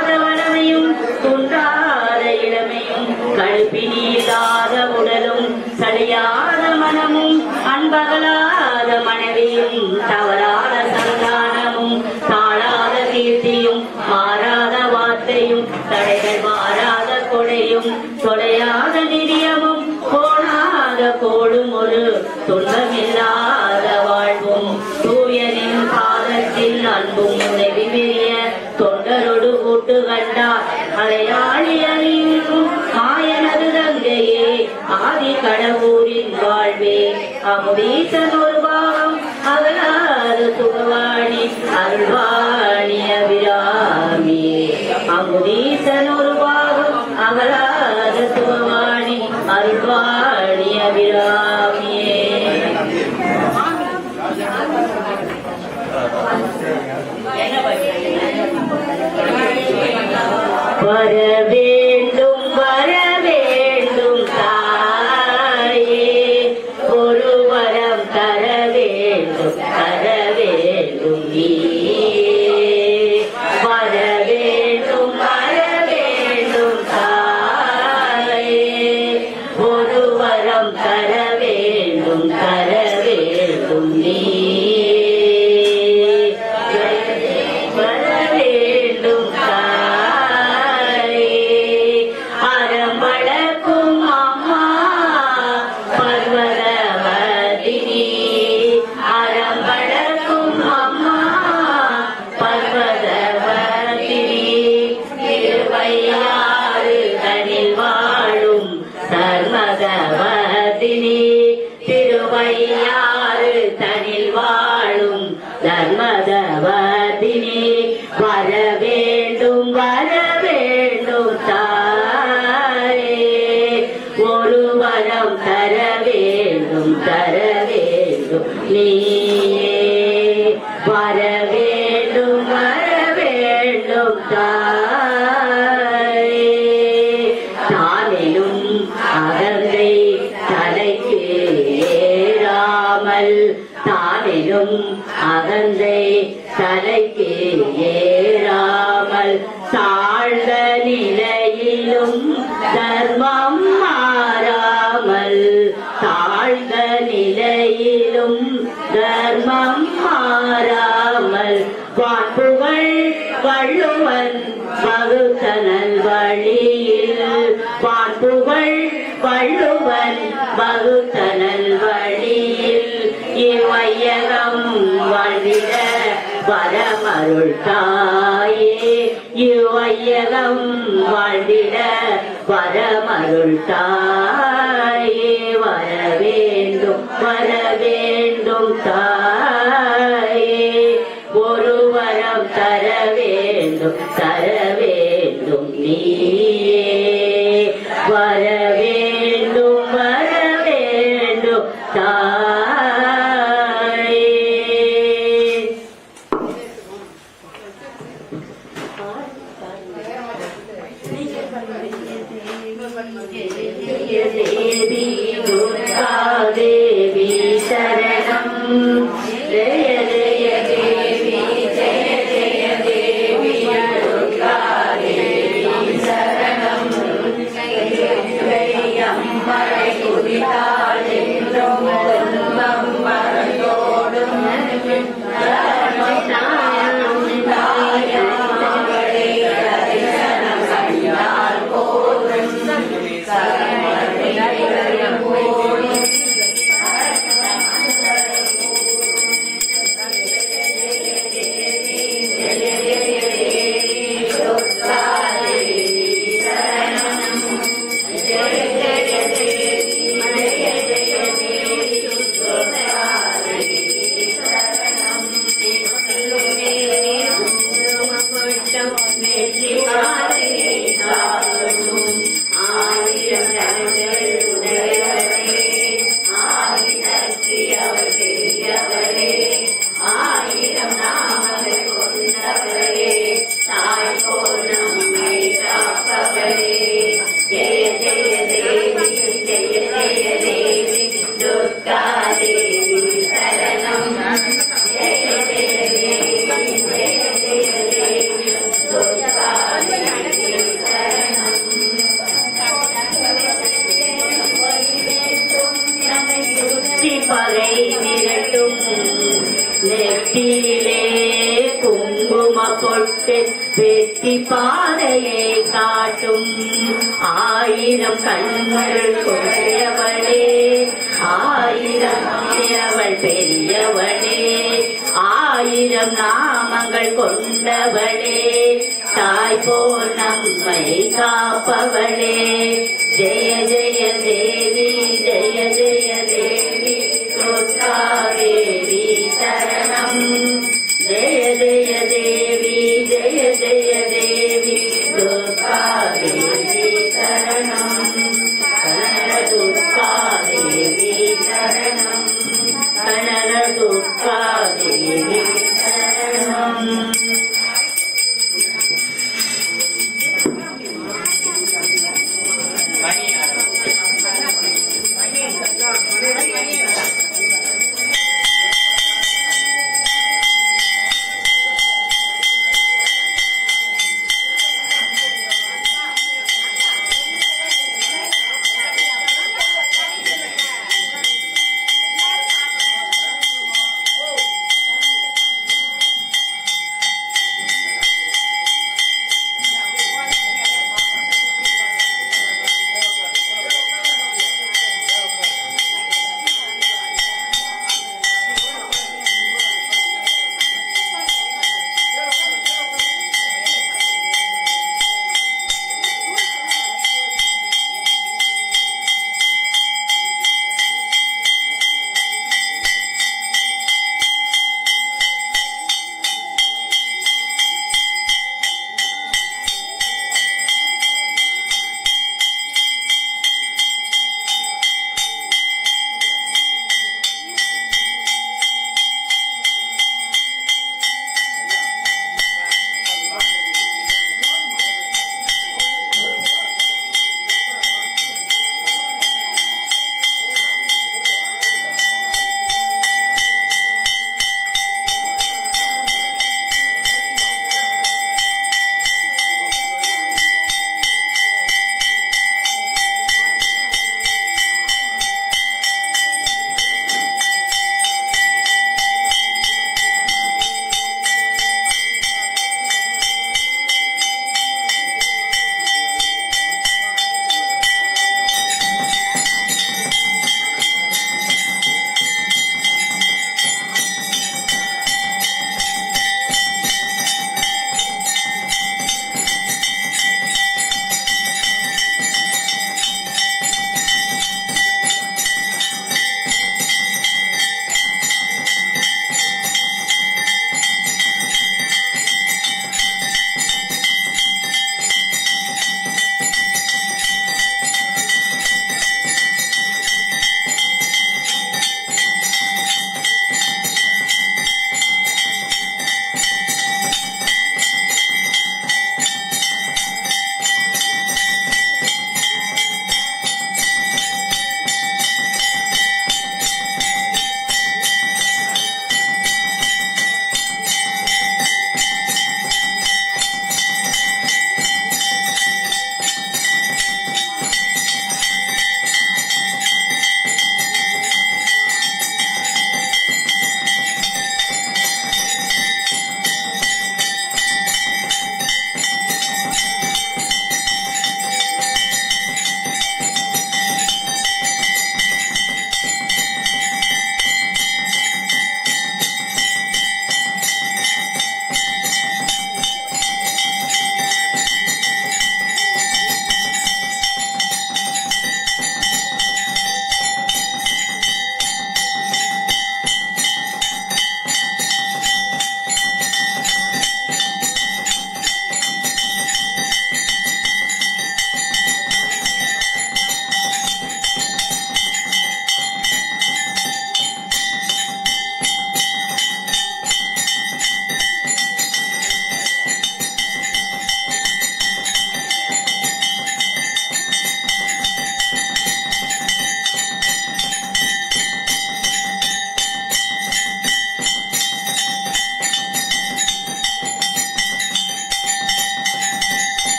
குறையாத வளமையும் குன்றாத இளமையும் கழுப்பினில்லாத உடலும் சலியாத மனமும் அன்பகலாத மனைவியும் தவறாத சந்தானமும் தாழாத கீர்த்தியும் மாறாத வார்த்தையும் தடைகள் மாறாத கொடையும் தொலையாத நிதியமும் கோணாத கோடும் ஒரு துன்பமில்லாத வாழ்வும் தூயனின் பாதத்தில் அன்பும் உதவி பெரிய தொண்டரோடு கூட்டு கண்டார் அலையாளி அறிவிக்கும் மாயனது தங்கையே ஆதி கடவுரின் வாழ்வே அமுதீசன் ஒரு பாகம் அகலாத சுகவாணி அருள்வாணி அபிராமியே அமுதீசன் ஒரு பாகம் அகலாத சுகவாணி அருள்வாணி அபிராமியே வர வேண்டும் வர வேண்டும் தாயே ஒரு வரம் தர வேண்டும் நீயே வர வேண்டும் தாயே ஒரு வரம் தர வேண்டும் நீயே திருவையாறு தனில் வாழும் தர்மதவதினி வர வேண்டும் தாயே ஒரு வரம் தர வேண்டும் நீயே வர வேண்டும் தாயே தானிலும் அகந்தை தலைக்கு ஏறாமல் தானிலும் அகந்தை தலைக்கு ஏறாமல் தாழ்ந்த நிலையிலும் தர்மம் மாறாமல் தாழ்ந்த நிலையிலும் தர்மம் மாறாமல் வான்புகள் வள்ளுவன் வகுத்தனல் வழியில் வான்புகள் வள்ளுவன் வகுத்தனல் வழியில் இவ்வையகம் வாழ்ந்திட வரமருள் தாயே இவ்வையகம் வாழ்ந்திட வரமருள் தாயே வர வேண்டும் தாயே ஒரு வரம் தர வேண்டும் நீயே வர வேண்டும் தாயே தேவி துர்கா தேவி சரணம் ஜெய ஜெய தேவி துர்கா தேவி சரணம் அம்மரை குதித்தாள் என்றும் துன்பம் மறந்தோடும் வெற்றி பாதையை காட்டும் ஆயிரம் கண்கள் கொடையவளே ஆயிரம் அவள் பெரியவளே ஆயிரம் நாமங்கள் கொண்டவளே தாய் போல் நம்மை காப்பவளே ஜெய ஜெய தேவி ஜெய ஜெய தேவி துர்கா தேவி சரணம் ஜெய ஜெய தேவி ஜெய ஜெய தேவி துர்கா தேவி சரணம் கனக துர்கா தேவி சரணம் கனக துர்கா தேவி சரணம்.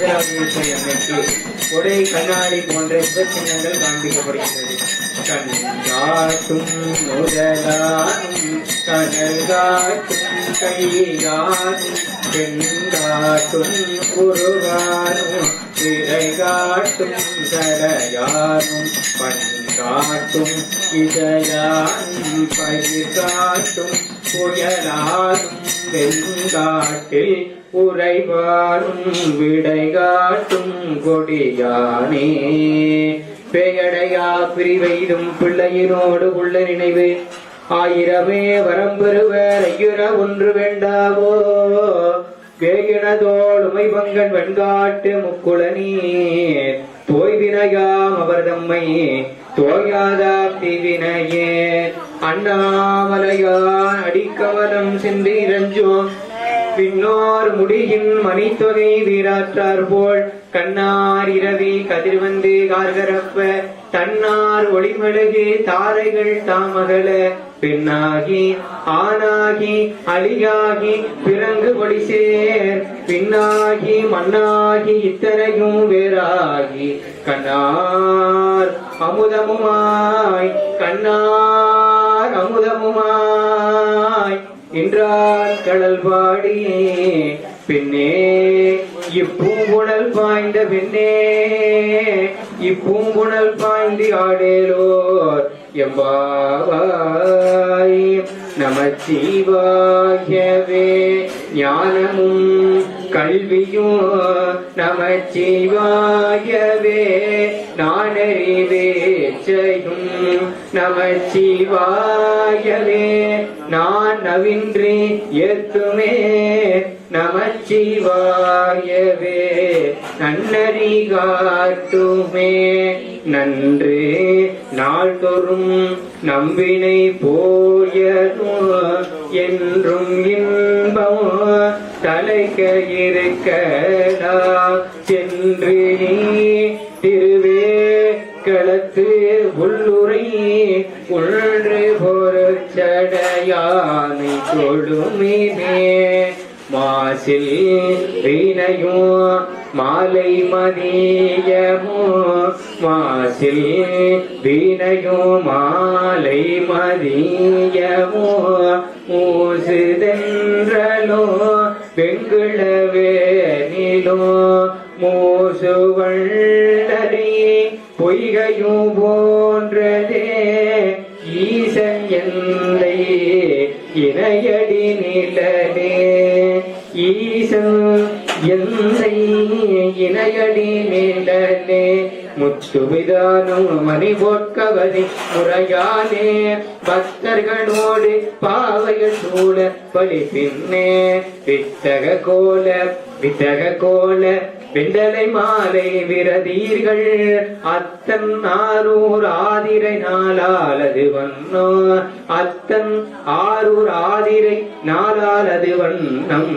அன்னைக்கு ஒரே கண்ணாடி போன்ற சின்னங்கள் காண்பிக்கப்படுகிறது. கண்காட்டும் முதலானும் கடல் காட்டும் கைகாட்டும் பெண்காட்டும் குருவானும் திரை காட்டும் தடையானும் பண்காட்டும் இசையானும் பயிர் காட்டும் புயலானும் வெண்காட்டில் உறைவாரும் விடை காட்டும் கொடியானே. பெயடையா பிரிவெய்தும் பிள்ளையினோடு உள்ள நினைவு ஆயிரமே வரம்பெறுவர் ஐயுற ஒன்று வேண்டாவோ. பேயினதோள் உமைபங்கன் வெண்காட்டு முக்குளநீர் தோய்வினையாம் அவர் தம்மை தோயாதா தீவினையே. அண்ணாமலையான் அடிக்கவனம் சென்று இரஞ்சோம் பின்னோர் முடியின் மணித்தொகை வீராற்றார் போல் கண்ணார் இரவி கதிர்வந்து கார்கரப்ப தன்னார் ஒளிமெழுகு தாரைகள் தாமகல பெண்ணாகி ஆனாகி அழியாகி பிறங்கு கொடி சேர் பின்னாகி மண்ணாகி இத்தனையும் வேறாகி கண்ணார் அமுதமுமாய் கண்ணார் அமுதமுமாய் என்றால் கடல் பாடி பின்னே இப்பூங்குழல் பாய்ந்த பின்னே இப்பூங்குழல் பாய்ந்து ஆடேலோர் எம்பாவாய். நமச்சிவாயவே ஞானமும் கல்வியும் நமச்சிவாயவே நானறிவேச்சையும் நமச்சிவாயவே நான் நவின்றி ஏத்துமே நமச்சிவாயவே நன்னறி காட்டுமே. நன்று நாள்தோறும் நம்பினை போயதோ என்றும் இன்பம் தலைக்க இருக்கடா சென்று நீ திருவே களத்து உள்ளுரை ஒன்று பொருச்சடையானை தொழுமினே. மாசில் வீணையோ மாலை மதியமோ மாசில் வீணையோ மாலை மதியமோ மூசுதென்றலோ வெங்குளவேனிலோ மூசுவள்ளரி பொய்கையும் போன்றதே ஈசன் எந்தை இணையடி நிலனே. ஈசன் எந்தை இணையடி நிலனே முத்துவிதானும் மணி போட்கவதி முறையானே பக்தர்களோடு பாவைகள் சூழ பலி பின்னே வித்தக கோல வெண்டலை மாலை விரதீர்கள் அத்தன் ஆரூர் ஆதிரை நாளாலது வண்ணோ அத்தன் ஆரூர் ஆதிரை நாளாலது வண்ணம்.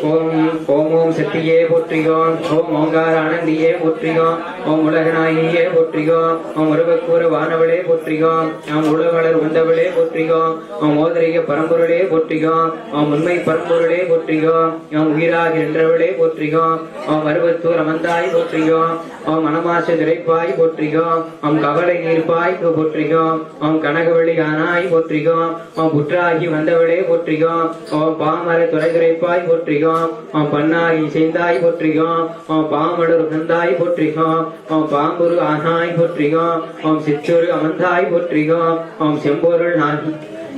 ஓம் ஓம் சக்தியே போற்றியோம். ஓம் ஓங்கார ஆனந்தியே போற்றியோம். ஓம் உலகநாயகியே போற்றியோம். ஓம் உருவக்கூற வானவளே போற்றியோம். ஓம் உலகளர் உண்டவளே போற்றியோம். ஓம் ஓதரிய பரம்பொருளே போற்றியோம். ஓம் உண்மை பரம்பொருளே போற்றியோம். ஓம் உயிராக நின்றவளே போற்றியோம். ஓம் அருவத்தூர் அமர்ந்தாய் போற்றியோம். ஓம் மனமாச திரைப்பாய் போற்றியோம். ஓம் கவலை நீர்ப்பாய் போற்றியோம். ஓம் கனகவழி ஆனாய் போற்றியோம். ஓம் புற்றாகி வந்தவளே போற்றியோம். ஓம் பாமர துறைதுரைப்பாய் போற்றியோம். ஓம் பன்னாகி செய்தாய் போற்றியோம். ஓம் பாமலர் உகந்தாய் போற்றியோம். ஓம் பாம்புரு ஆனாய் போற்றியோம். ஓம் சிற்றொரு அமர்ந்தாய் போற்றியோம். ஓம்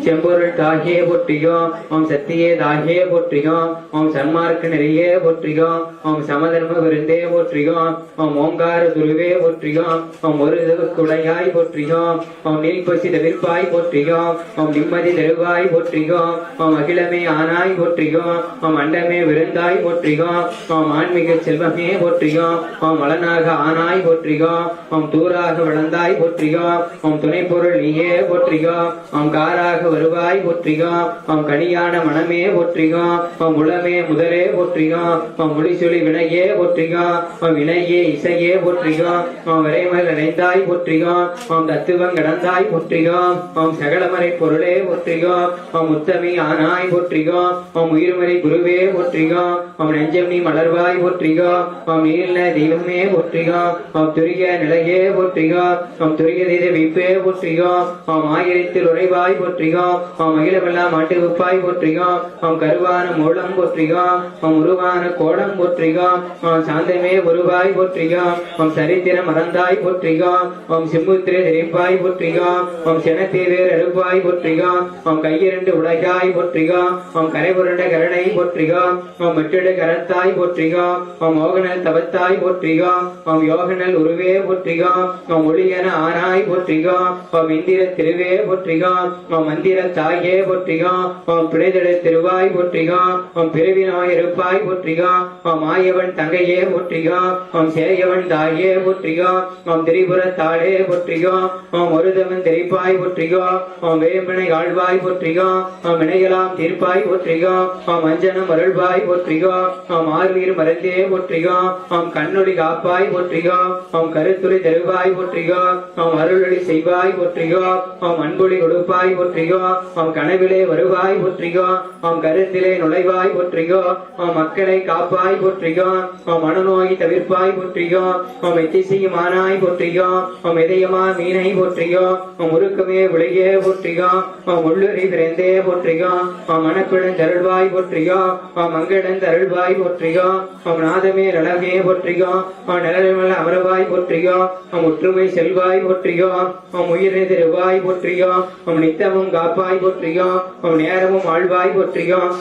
செம்பொருள் தாகியே போற்றியோம். ஓம் சத்தியே தாகியே போற்றியோம். ஓம் சன்மார்க்க நெறியே போற்றியோம். ஓம் சமதர்ம விருந்தே போற்றியோம். ஓம் ஓங்கார துருவே போற்றியோம். ஓம் ஒரு குடையாய் போற்றியோம். ஓம் நீல்பசி தவிர்ப்பாய் போற்றியோம். ஓம் நிம்மதி தருவாய் போற்றியோம். ஓம் அகிலமே ஆனாய் போற்றியோம். ஓம் அண்டமே விருந்தாய் போற்றியோம். ஓம் ஆன்மீக செல்வமே போற்றியோம். ஓம் வளனாக ஆனாய் போற்றியோம். ஓம் தூராக வளர்ந்தாய் போற்றியோம். ஓம் துணை பொருள் நீயே போற்றியோம். ஓம் காராக வருவாய் போற்றியோம். ஓம் கனியான மனமே போற்றியோம். ஓம் உளமே முதலே போற்றியோம். ஓம் முடிசொலி வினையே போற்றியோம். ஓம் வினையே இசையே போற்றியோம். ஓம் விரைமல் அடைந்தாய் போற்றியோம். ஓம் தத்துவம் கடந்தாய் போற்றியோம். ஓம் சகலமறை பொருளே போற்றியோம். ஓம் உத்தமி ஆனாய் போற்றியோம். ஓம் உயிர்மறை குருவே போற்றியோம். ஓம் நெஞ்சம் நீ மலர்வாய் போற்றியோம். ஓம் நீல தெய்வமே போற்றியோம். ஓம் துரிய நிலையே போற்றியோம். ஓம் துரிய தெய்வ வைப்பே போற்றியோம். ஓம் ஆயிரத்தில் உறைவாய் போற்றியோம். ஓம் அகிலமெல்லாம் ஆட்டுவிப்பாய் போற்றியோம். ஓம் கருவான மூலம் போற்றியோம். ஓம் உருவான கோலம் போற்றியோம். ஓம் சாந்தமே உருவாய் போற்றியோம். ஓம் சரித்திரம் மறந்தாய் போற்றியோம். ஓம் சிம்புத்திரை தெரிப்பாய் போற்றியோம். ஓம் செனத்தேவேர் அறுப்பாய் போற்றியோம். ஓம் கையிரண்டு உலகாய் போற்றியோம். ஓம் கரைபுரண்ட கரணை போற்றியோம். ஓம் மெட்டிட கரத்தாய் போற்றியோம். ஓம் மோகனல் தவத்தாய் போற்றியோம். ஓம் யோகனல் உருவே போற்றியோம். ஓம் ஒளியன ஆனாய் போற்றியோம். ஓம் இந்திர திருவே போற்றியோம். ஓம் மந்திர தாயே போற்றியோம். ஓம் பிழைதட திருவாய் போற்றியோம். ஓம் பிறவினாய் இருப்பாய் போற்றியோம். ஓம் ஆயவன் தங்கையே போற்றியோம். ஓம் சேயவன் தாயே போற்றியோம். ஓம் திரிபுர தாளே போற்றியோம். ஓம் ஒருதவன் திரிப்பாய் போற்றியோம். ஓம் வேம்பனை ஆழ்வாய் போற்றியோம். ஓம் வினையலாம் தீர்ப்பாய் போற்றியோம். ஓம் அஞ்சனம் அருள்வாய் போற்றியோம். ஓம் ஆர்வீர் மறந்தே போற்றியோம். ஓம் கண்ணொளி காப்பாய் போற்றியோம். ஓம் கருத்துரை தருவாய் போற்றியோம். ஓம் அருளொளி செய்வாய் போற்றியோம். ஓம் அன்பொழி கொடுப்பாய் போற்றியோம். ஓம் கனவிலே வருவாய் போற்றியோம். ஓம் கருத்திலே நுழைவாய் போற்றியோம். ஓம் மக்களை காப்பாய் போற்றியோம். ஓம் மனநோய் தவிர்ப்பாய் போற்றியோம். ஓம் எத்திசையும் ஆனாய் போற்றியோம். ஓம் இதயமா மீனை போற்றியோம். ஓம் உருக்கமே விளையே போற்றியோம். ஓம் உள்ளுரி பிறந்தே போற்றியோம். ஓம் மனக்குடன் தருள்வாய் போற்றியோம். ஓம் மங்களன் தருள்வாய் போற்றியோம். ஓம் நாதமே அழகே போற்றியோம். ஓம் நிழல் அமரவாய் போற்றியோம். ஓம் ஒற்றுமை செல்வாய் போற்றியோம். ஓம் உயிரை திருவாய் போற்றியோம். ஓம் நித்தமும் காப்பாய் போற்றியோம். ஓம் நேரமும் ஆழ்வாய் போற்றியோம்.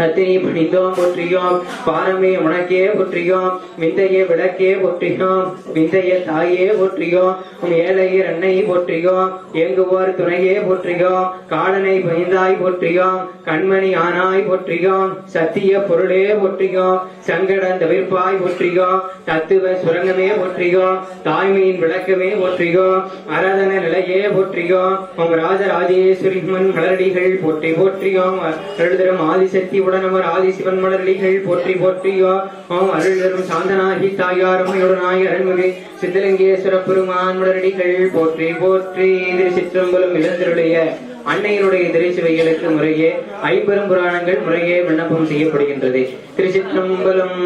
அத்தனை பணிந்தோம் போற்றியோம். பாரமே உனக்கே போற்றியோம். விந்தைய விளக்கே போற்றியோம். விந்தைய தாயே போற்றியோம். உம் ஏழையர் அன்னை போற்றியோம். ஏங்குவோர் துணையே போற்றியோம். காலனை பயந்தாய் போற்றியோம். கண்மணி ஆனாய் போற்றியோம். சத்திய பொருளே போற்றியோம். சங்கடன் தவிர்ப்பாய் போற்றியோம். தத்துவ சுரங்கமே போற்றியோம். தாய்மையின் விளக்கமே போற்றியோம். அரதன நிலையே போற்றியோம். உம் ராஜராஜேஸ்வரி மலரடிகள் போற்றி போற்றியோம். அருள்தரும் ஆதிசக்தி உடனவர் ஆதிசிவன் மலரடிகள் போற்றி போற்றியோ. ஓம் அருள் தரும் சாந்தனாகி தாயாரமையுடனாய் அருள்மிகு சித்தலிங்கேஸ்வர பெருமான் மலரடிகள் போற்றி போற்றி. திருச்சிற்றம்பலம் இழந்தருடைய அன்னையினுடைய திருச்சுவைகளுக்கு முறையே ஐம்பெரும் புராணங்கள் முறையே விண்ணப்பம் செய்யப்படுகின்றது. திருச்சிற்றம்பலம்.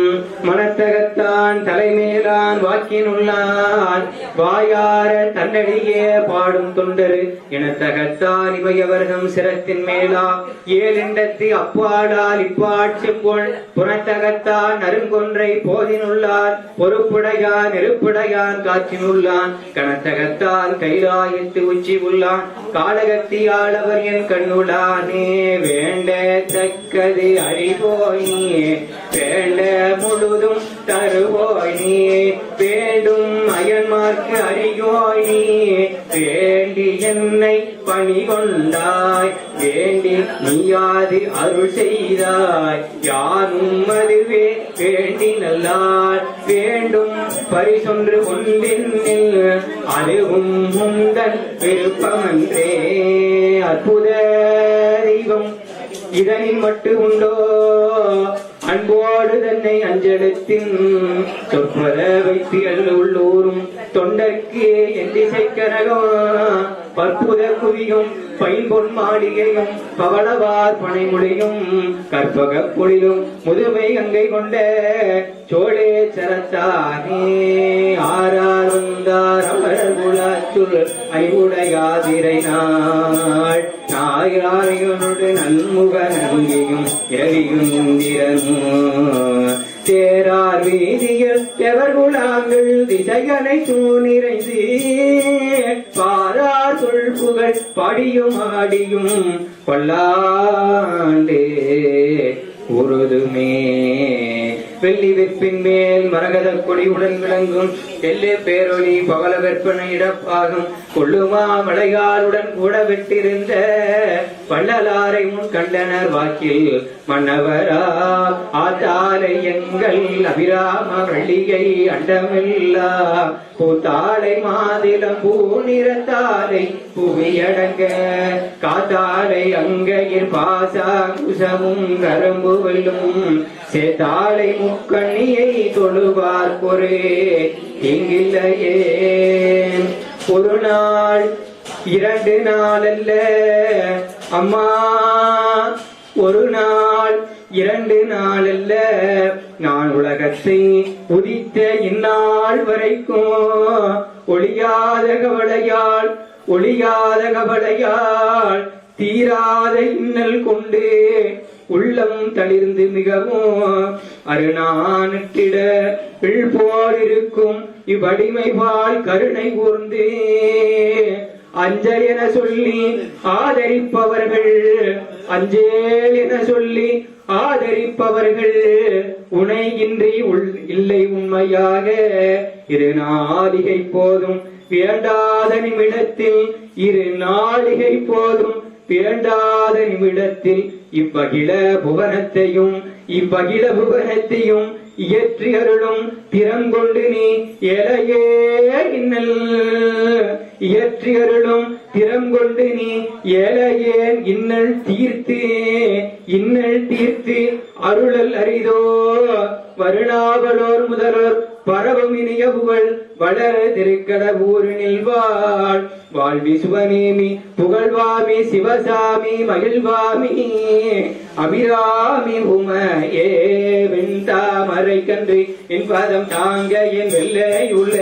மனத்தகத்தான் தலைமேலான் வாக்கினுள்ளான் வாயார தன்னடியே பாடும் தொண்டரு எனத்தகத்தான் இவையவர்கம் சிரத்தின் மேலா ஏழெண்டத்து அப்பாடால் இப்பாட்சிப்பொன் புறத்தகத்தான் அருங்கொன்றை போதினுள்ளார் பொறுப்புடையான் நெருப்புடையான் காற்றினுள்ளான் கனத்தகத்தான் கைலாயத்து உச்சி உள்ளான் காலகத்தியால் அவர் என் கண்ணுளானே வேண்டத்தக்கது அறிவோய் நீ வேண்ட முழுதும் தருவோய் நீ வேண்டும் அயன்மார்க்கு அறியோய் நீ வேண்டி என்னை பணி கொண்டாய் வேண்டி நீயாது அருள் செய்தாய் யானும் அதுவே வேண்டி நல்லார் வேண்டும் பரிசொன்று ஒன்றின் அதுவும் உந்தன் விருப்பமன்றே. அற்புத தெய்வம் இதனில் மட்டு உண்டோ அன்போடு தன்னை அஞ்செழுத்தின் சொற்பத வைத்து உள்ளூரும் தொண்டர்க்கு எந்திசைக்கரகம் பற்புத குவியும் பைம்பொன் மாளிகையும் பவளவார் பனைமுடியும் கற்பக பொழிலும் முதுமை கங்கை கொண்ட சோழே சரத்தானே ஆரார் வந்தார் அவர் குலாச்சுள் ஐவுடையாதிரை நாள் நாயராயனுடைய நல்முக நல்கியும் இரவியும் இந்திரனும் தேரார் வீதியில் எவர் குலாங்கள் திசைகளை சூழ்நிறைந்து பாரார் சொல் புகழ் பாடியும் ஆடியும் பல்லாண்டே உருதுமே வெள்ளி வெப்பின் மேல் மரகத கொடியுடன் விளங்கும் எல்லே பேரொளி பவள வெற்பனை இடப்பாகும் கொள்ளுமா மலையாளுடன் கூட விட்டிருந்த பள்ளலாரை முன் கண்டனர் வாக்கில் மன்னவரா ஆத்தாலை எங்கள் அபிராம வள்ளிகை அண்டமில்லா பூத்தாலை மாதிலம் பூநிறத்தாலை புவியடங்க காத்தாலை அங்கையில் பாசா குசமும் கரும்பு வெல்லும் சேத்தாலை முக்கண்ணியை தொழுவார் பொறே இங்கில்லையே ஒரு நாள் 2 நாள் அல்ல அம்மா ஒரு நாள் 2 நாள் அல்ல நான் உலகத்தை உதித்த இந்நாள் வரைக்கும் ஒளியாத கவலையால் தீராத இன்னல் கொண்டு உள்ளம் தளிர்ந்து மிகவும் அருணானிட போல் இருக்கும் இவ்வடிமை பால் கருணை கூர்ந்து அஞ்சல் என சொல்லி ஆதரிப்பவர்கள் உனையின்றி இல்லை உண்மையாக இரு நாளிகை போதும் வேண்டாத நிமிடத்தில் இவ்வகில புவனத்தையும் இயற்றி அருளும் திறங்கொண்டு நீ ஏழையே இன்னல் தீர்த்து அருளல் அரிதோ வருணாவலோர் முதலோர் பரவும் இனிய புகழ் வளர திருக்கட ஊரினில் வாழ்வி சுவநேமி புகழ்வாமி சிவசாமி மகிழ்வாமி அபிராமி உமையே வெண்தாமரை கன்று என் பாதம் தாங்க என் வெள்ளையுள்ள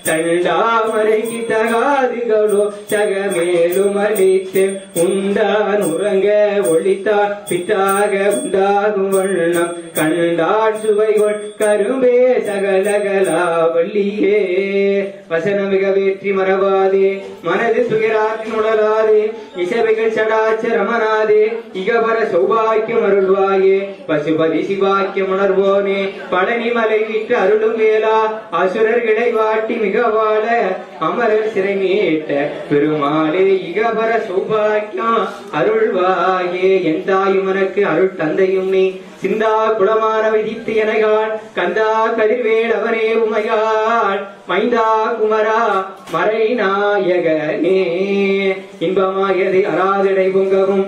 தண்டாமரைக்கு தகாதுகளோ சகமேலும் அளித்து உண்டான் உறங்க ஒளித்தார் பித்தாக உண்டாகும் வண்ணம் கண்டான் சுவைகொள் கரும்பே சகலகலா வள்ளியே வசனமிக வேற்றி மறவாதே மனது துயராற்றின் உணராதே இசைகள் சடாச்சரமனாதே இகபர சௌபாக்கியம் அருள்வாயே பசுபதி சிவாக்கியம் உணர்வோனே பழனி மலை விட்டு அருளும் வேளா அசுரர்களை வாட்டி மிக வாழ அமரர் சிறை மீட்ட பெருமாளே இகபர சௌபாக்கியம் அருள்வாயே என் தாயும் உனக்கு அருள் தந்தையும் நீ சிந்தா குளமான விதித்து எனகாள் கந்தா கதிர்வேல் அவனே உமையாள் மைந்தா குமரா மறை நாயகனே இன்பமாகியது அராதடை பொங்கவும்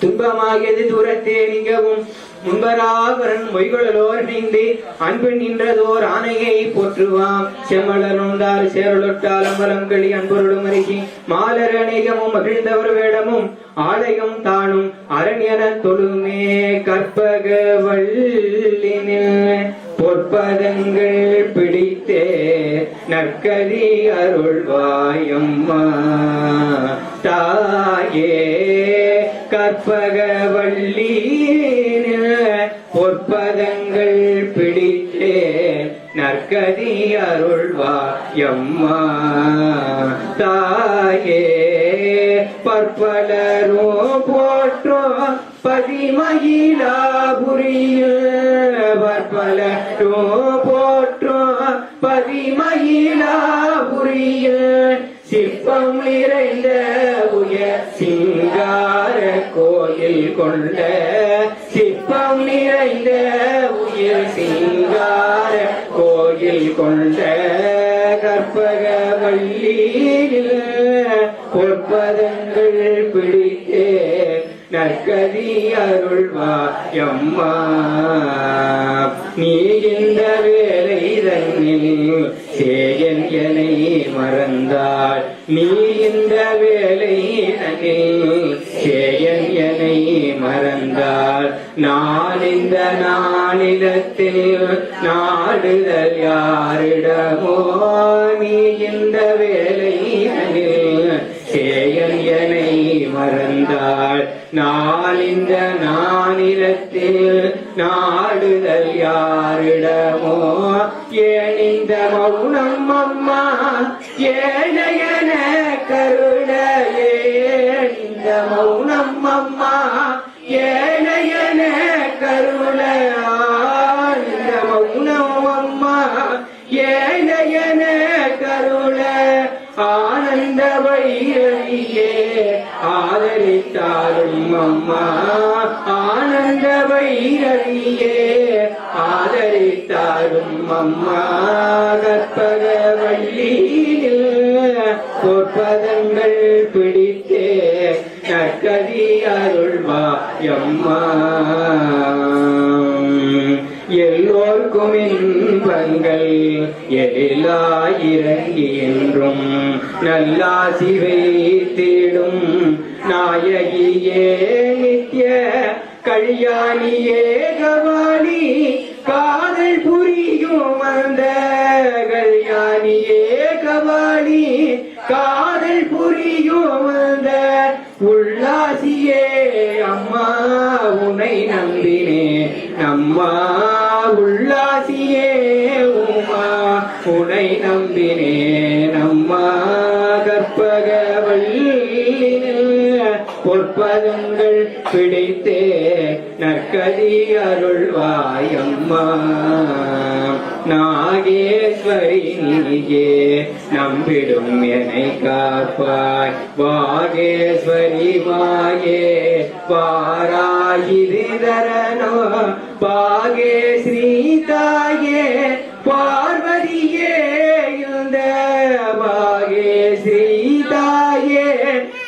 துன்பமாகியது தூரத்தே நீங்கவும் முன்பராவரன் மொய்களோர் இணைந்து அன்பு நின்றதோர் ஆணையை போற்றுவாம் செம்மலர் நோந்தார் சேரலொட்டால் அம்பலம் களி அன்பொருளும் அருகி மாலர் அநேகமும் மகிழ்ந்தவர் வேடமும் ஆலயம் தானும் அரண்யன தொழுமே கற்பக வள்ளினில் பொற்பதங்கள் பிடித்தே நற்கதி அருள்வாயம்மா தாயே கற்பக வள்ளினில் பொற்பதங்கள் பிடித்தே நற்கதி அருள்வாயம்மா தாயே பற்பலரோ போற்றோ பதிமயிலாபுரியில் பற்பலரோ போற்றோ பதிமயிலாபுரியில் சிற்பம் நிறைந்த உயர் சிங்கார கோயில் கொண்ட சிற்பம் நிறைந்த உயர் சிங்கார கோயில் கொண்ட கற்பக வள்ளியில் பொற்பதங்கள் பிடித்தே நற்கதி அருள்வாயம்மா. நீ இந்த வேலை தன்னில் சேயன் எனை மறந்தாள். நீ இந்த வேலை தன்னில் சேயன் எனை மறந்தாள். நான் இந்த நாளிடத்தில் நாடுதல் யாரிடமோ. நீ இந்த வேலை தன்னில் சேயன் எனை மறந்தாள். நான் இந்த நானிலத்தில் நாடுதல் யாரிடமோ. ஏன் இந்த மௌனம் அம்மா ஏழையன கருணையே. இந்த மௌனம் அம்மா ஏழையன கருணையா. இந்த மௌனம் அம்மா ஏழையன கருணை. ஆனந்த வைரவியே ஆதரித்தாலும் அம்மா. ஆனந்த வைரவியே ஆதரித்தாலும் அம்மா. கற்பக வள்ளியில் பொற்பதங்கள் பிடித்தே நற்கதி அருள்வாயம்மா. எல்லோர்க்கும் இன்பங்கள் எழிலாயிரங்கி என்றும் நல்லாசி வைத்திடும் நாயகியே நித்ய கல்யாணியே கவாலி. காதல் புரியும் அந்த கல்யாணியே கவாலி. காதல் புரியும் அந்த உல்லாசியே அம்மா. உன்னை நம்பினே அம்மா உல்லாசியே உமா. உன்னை நம்பினேன் அம்மா. கற்பக வள்ளியில் பொற்பதங்கள் பிடித்தே நற்கதி அருள்வாயம்மா. நாகேஸ்வரி நீயே நம்பிடும் என்னை காப்பாய். வாகேஸ்வரி வாயே வாராயிரு தரனோ. பாகே ஸ்ரீ தாயே பார்வதியே இந்த பாகே ஸ்ரீ தாயே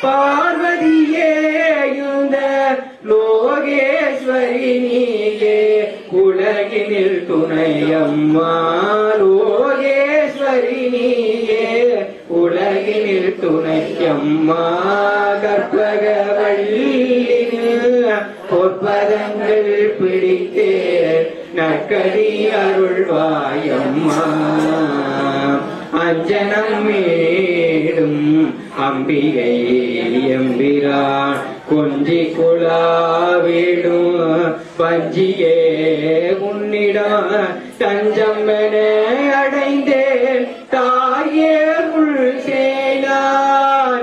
பார்வதியே இந்த லோகேஸ்வரி நீயே உலகினில் துணையம்மா. லோகேஸ்வரி நீயே உலகினில் துணையம்மா. கற்பக வள்ளியில் பொற்பதங்கள் பிடித்தே நற்கதி அருள்வாயம்மா. அஞ்சனம் மேடும் அம்பிகை எம்பிரான் கொஞ்சி குழாவிடும் பஞ்சியே உன்னிடம் தஞ்சம் என அடைந்தேன் தாயே உள் சேனா.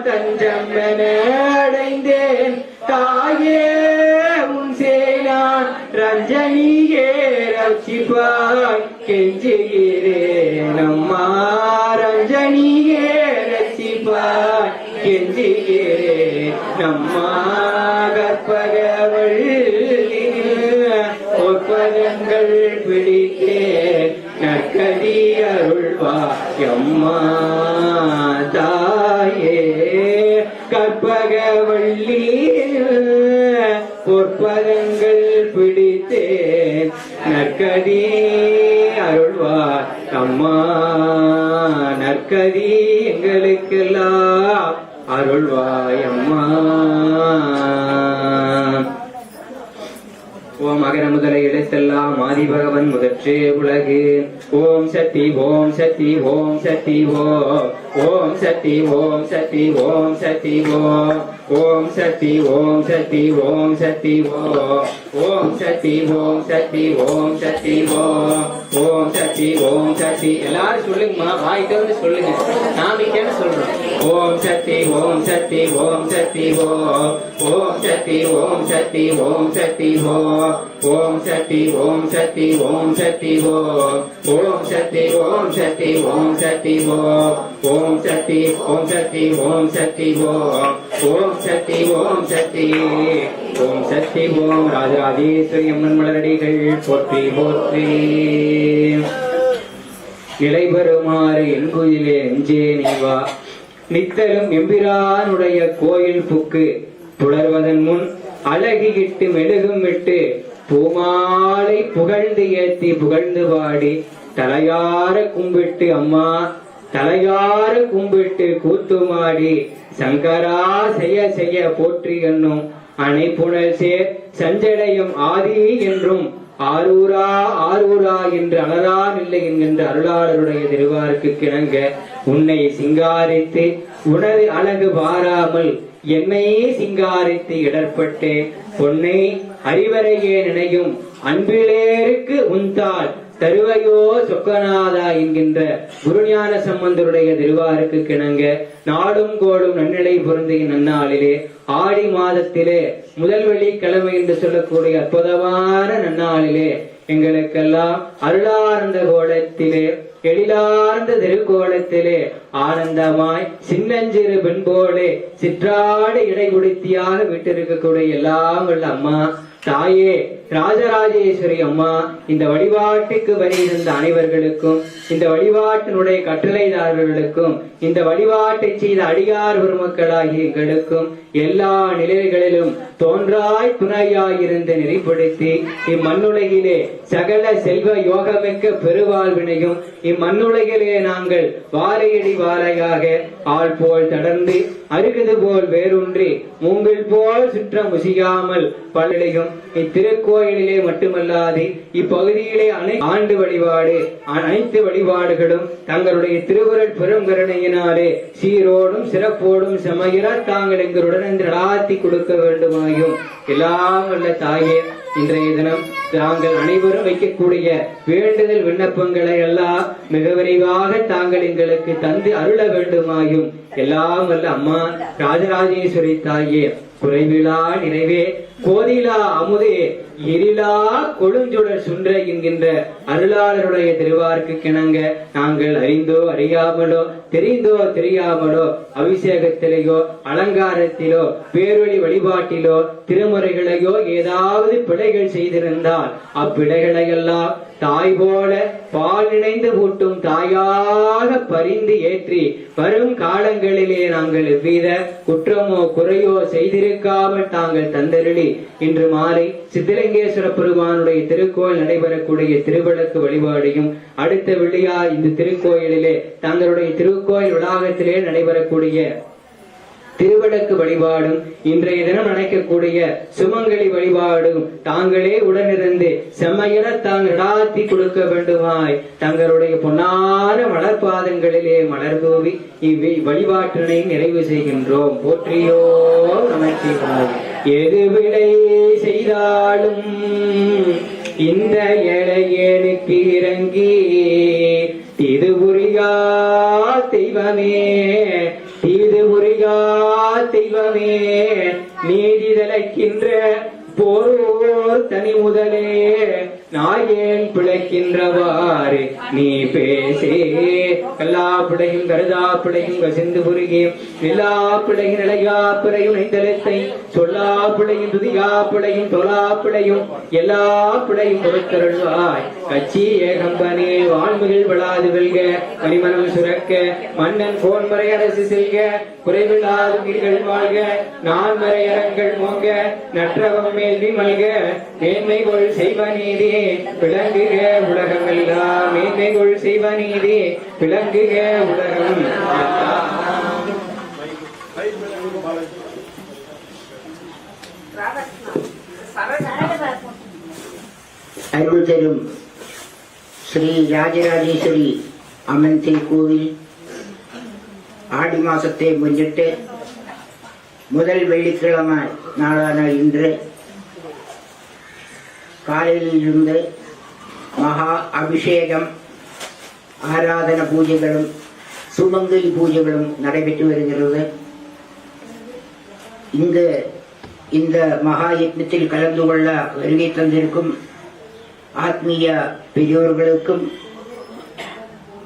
தஞ்சம் என அடைந்தேன் தாயே உன் சேனா. ரஞ்சனியே ரட்சிப்பாய் கெஞ்சுகிறேன் அம்மா. ரஞ்சனியே ரட்சிப்பாய் கெஞ்சுகிறேன் அம்மா. கற்பக வள்ளியில் பொற்பதங்கள் பிடித்தே நற்கதி அருள்வாயம்மா. தாயே கற்பக வள்ளியில் பொற்பதங்கள் பிடித்தே நற்கதி அருள்வாய் அம்மா. நற்கதி எங்களுக்கெல்லாம் அருள்வாயம்மா. ஓம் அகர முதல எழுத்தெல்லாம் ஆதிபகவன் முதற்றே உலகு. ஓம் சக்தி ஓம் சக்தி ஓம் சக்தி ஓம். ஓம் சக்தி ஓம் சக்தி ஓம் சக்தி ஓம். ஓம் சக்தி ஓம் சக்தி ஓம் சக்தி ஓம். ஓம் சக்தி ஓம் சக்தி ஓம் சக்தி ஓம். ஓம் சக்தி ஓம் சக்தி. எல்லாரும் சொல்லுங்கம்மா, வாய்க்கு வந்து சொல்லுங்க. நாமிக்கன்னு சொல்றோம். ஓம் சக்தி ஓம் சக்தி ஓம் சக்தி ஓம். ஓம் சக்தி ஓம் சக்தி ஓம் சக்தி ஓம். ஓம் சக்தி ஓம் சக்தி ஓம் சக்தி ஓம். ஓம் சக்தி ஓம் சக்தி ஓம் சக்தி ஓம். ஓம் சக்தி ஓம் சக்தி ஓம் சக்தி ஓம். ஓம் சக்தி ஓம் சக்தி ஓம் சக்தி ஓம். ராஜராஜேஸ்வரி அம்மன் மலரடிகள் போற்றி போற்றி. நிலை பெறுமாறு என்குயிலே எஞ்சே நீவா. நித்தலும் எம்பிரானுடைய கோயில் புக்கு புலர்வதன் முன் அழகிட்டு மெழுகும் விட்டு பூமாலை புகழ்ந்து ஏத்தி புகழ்ந்து பாடி தலையார கும்பிட்டு அம்மா தலையார கும்பிட்டு கூத்துமாடி சங்கரா செய்ய செய்ய போற்றி என்னும் அணைப்புணல் சேர் சஞ்சடையும் ஆதி என்றும் ஆரூரா ஆரூரா என்று அழலாம் இல்லை என்கின்ற அருளாளருடைய திருவாருக்கு கிணங்க உன்னை சிங்காரித்து உனது அழகு பாராமல் என்னையே சிங்காரித்து இடர்பட்டு பொன்னை அறிவரையே நினையும் அன்பிலேருக்கு உந்தாள் தருவையோ சொக்கநாதா என்கின்ற குருஞான சம்பந்தருடைய திருவாருக்கு கிணங்க நாடும் கோடும் நன்னிலை பொருந்திய நன்னாளிலே ஆடி மாதத்திலே முதல் வெள்ளிக்கிழமை என்று சொல்லக்கூடிய அற்புதமான நன்னாளிலே எங்களுக்கெல்லாம் அருளார்ந்த கோலத்திலே எழிலார்ந்த திருக்கோலத்திலே ஆனந்தமாய் சின்னஞ்சிறு பெண் போலே சிற்றாடு இடைகுடித்தியாக விட்டிருக்கக்கூடிய எல்லாம் உள்ள அம்மா தாயே ராஜராஜேஸ்வரி அம்மா இந்த வழிபாட்டுக்கு வருகின்ற அனைவர்களுக்கும் இந்த வழிபாட்டினுடைய கட்டளைதாரர்களுக்கும் இந்த வழிபாட்டை செய்த அடியார் பெருமக்களாகிய எங்களுக்கும் எல்லா நிலைகளிலும் தோன்றாய் துணையாயிருந்து நெறிப்படுத்தி இம்மண்ணுலகிலே சகல செல்வ யோகமிக்க பெருவாழ்வினையும் இம்மண்ணுலகிலே நாங்கள் வாரையடி வாரையாக ஆள் போல் தொடர்ந்து அருகுது போல் வேரூன்றி மூங்கில் போல் சுற்றம் முசியாமல் பல்லையும் இத்திருக்கோயிலிலே மட்டுமல்லாது இப்பகுதியிலே ஆண்டு வழிபாடு அனைத்து வழிபாடுகளும் தங்களுடைய திருவருள் பெரும் கருணையினாலே சீரோடும் சிறப்போடும் சமயிர தாங்கள் எங்களுடன் நடாத்தி கொடுக்க வேண்டுமாயும் எல்லாம் உள்ள தாயே இன்றைய தினம் தாங்கள் அனைவரும் வைக்கக்கூடிய வேண்டுதல் விண்ணப்பங்களை எல்லாம் மிக விரைவாக தாங்கள் எங்களுக்கு தந்து அருள வேண்டுமாயும் எல்லாம் வல்ல அம்மா ராஜராஜேஸ்வரி தாயே குறைவிலா நிறைவே கோதிலா அமுதே எரிலா கொடுஞ்சுடர் சுன்ற என்கின்ற அருளாளருடைய திருவாருக்கு கிணங்க நாங்கள் அறிந்தோ அறியாமலோ தெரிந்தோ தெரியாமலோ அபிஷேகத்திலேயோ அலங்காரத்திலோ பேரொழி வழிபாட்டிலோ திருமுறைகளையோ ஏதாவது பிழைகள் செய்திருந்தால் அப்பிழைகளையெல்லாம் தாய் போல பால் நினைந்து ஊட்டும் தாயாக பரிந்து ஏற்றி வரும் காலங்களிலே நாங்கள் எவ்வித குற்றமோ குறையோ செய்திருக்காமல் தாங்கள் தந்தருளி இன்று மாலை சித்தலிங்கேஸ்வர பெருமானுடைய திருக்கோயில் நடைபெறக்கூடிய திருவிளக்கு வழிபாடையும் அடுத்த வெள்ளியா இந்த திருக்கோயிலிலே தங்களுடைய திருக்கோயில் வளாகத்திலே நடைபெறக்கூடிய திருவிளக்கு வழிபாடும் இன்றைய தினம் நடக்கக்கூடிய சுமங்கலி வழிபாடும் தாங்களே உடனிருந்து செம்மையிட தாங்கள் நடாத்தி கொடுக்க வேண்டுமாய் தங்களுடைய பொன்னான மலர்பாதங்களிலே மலர் தூவி வழிபாட்டினை நிறைவு செய்கின்றோம். போற்றியோ நமச்சிவாய. எது விடை செய்தாலும் இந்த ஏழையனுக்கு இறங்கி திருவுரியா தெய்வமே தீது முறியா தெய்வமே நீதி தலைக்கின்ற போரோர் தனி முதலே நாயேன் பிழைக்கின்றவாறு நீ பேசே எல்லா பிழையும் கருதா பிழையும் கசிந்து புரியும் எல்லா பிழையும் நிலையா பிழையும் நெய்தலத்தை சொல்லா பிழையும் துதியா பிழையும் தொலா பிழையும் எல்லா பிழையும் பொறுத்தருள்வாய். கட்சி ஏகம்பனே வாழ்முகில் விழாது வெல்க கனிமனம் சுரக்க மன்னன் கோன்மறை அரசு செல்க குறைவில்லாது உயிர்கள் வாழ்க நான்மறை அரங்கள் மோங்க நற்றவம் மேல்வி மல்க மேன்மைகொள் செய்வ நீதி விளங்குக உலகமெல்லாம் மேன்மைகொள் செய்வ நீதி விளங்குக உலகம் அருள் தரும் ஸ்ரீ ராஜராஜேஸ்வரி அம்மன் திருக்கோவில் ஆடி மாசத்தை முன்னிட்டு முதல் வெள்ளிக்கிழமை நாளான இன்று காலையில் இருந்து மகா அபிஷேகம் ஆராதன பூஜைகளும் சுமங்கலி பூஜைகளும் நடைபெற்று வருகிறது. இந்த மகா யஜ்ஞத்தில் கலந்து கொள்ள வருகை தந்திருக்கும் ஆத்மீய பெரியோர்களுக்கும்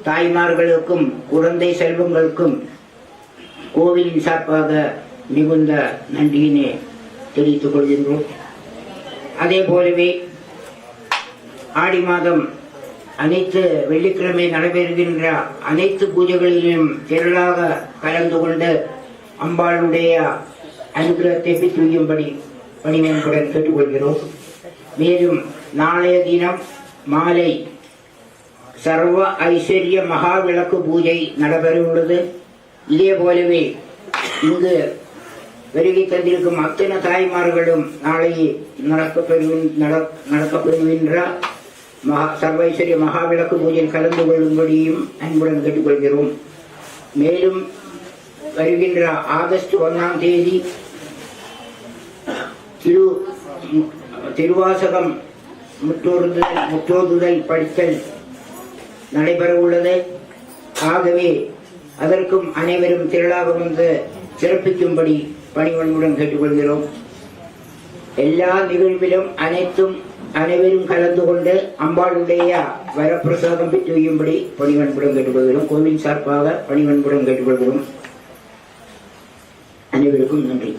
தாய்மார்களுக்கும் குழந்தை செல்வங்களுக்கும் கோவிலின் சார்பாக மிகுந்த நன்றியினை தெரிவித்துக் கொள்கின்றோம். அதே போலவே ஆடி மாதம் அனைத்து வெள்ளிக்கிழமை நடைபெறுகின்ற அனைத்து பூஜைகளிலும் திரளாக கலந்து கொண்டு அம்பாளுடைய அனுகிரகத்தை பெற்றும்படி பணிவன்புடன் கேட்டுக்கொள்கிறோம். மேலும் நாளைய தினம் மாலை சர்வ ஐஸ்வர்ய மகா விளக்கு பூஜை நடைபெறவுள்ளது. இதே போலவே இங்கு வருகை தந்திருக்கும் அத்தனை தாய்மார்களும் நாளை நடக்கப்படுகின்ற சர்வ ஐஸ்வர்ய மகா விளக்கு பூஜையில் கலந்து கொள்ளும்படியும் அன்புடன் கேட்டுக்கொள்கிறோம். மேலும் வருகின்ற ஆகஸ்ட் 1ஆம் தேதி திருவாசகம் முற்றோதுதல் படித்தல் நடைபெற உள்ளது. ஆகவே அதற்கும் அனைவரும் திரளாக வந்து சிறப்பிக்கும்படி பணிவன்புடன் கேட்டுக்கொள்கிறோம். எல்லா நிகழ்விலும் அனைவரும் கலந்து கொண்டு அம்பாளுடைய வரப்பிரசாதம் பெற்று வையும்படி பணிவன்புடன் கேட்டுக்கொள்கிறோம். கோவில் சார்பாக பணிவன்புடன் கேட்டுக்கொள்கிறோம். அனைவருக்கும் நன்றி.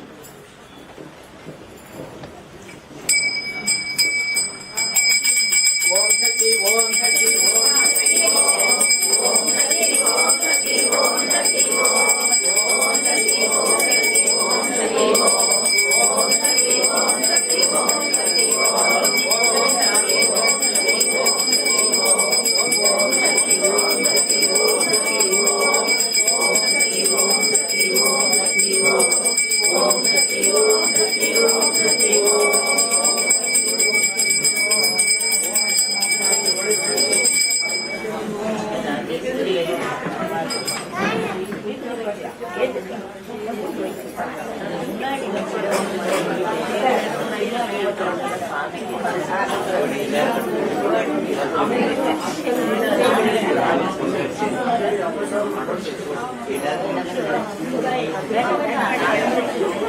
Gracias.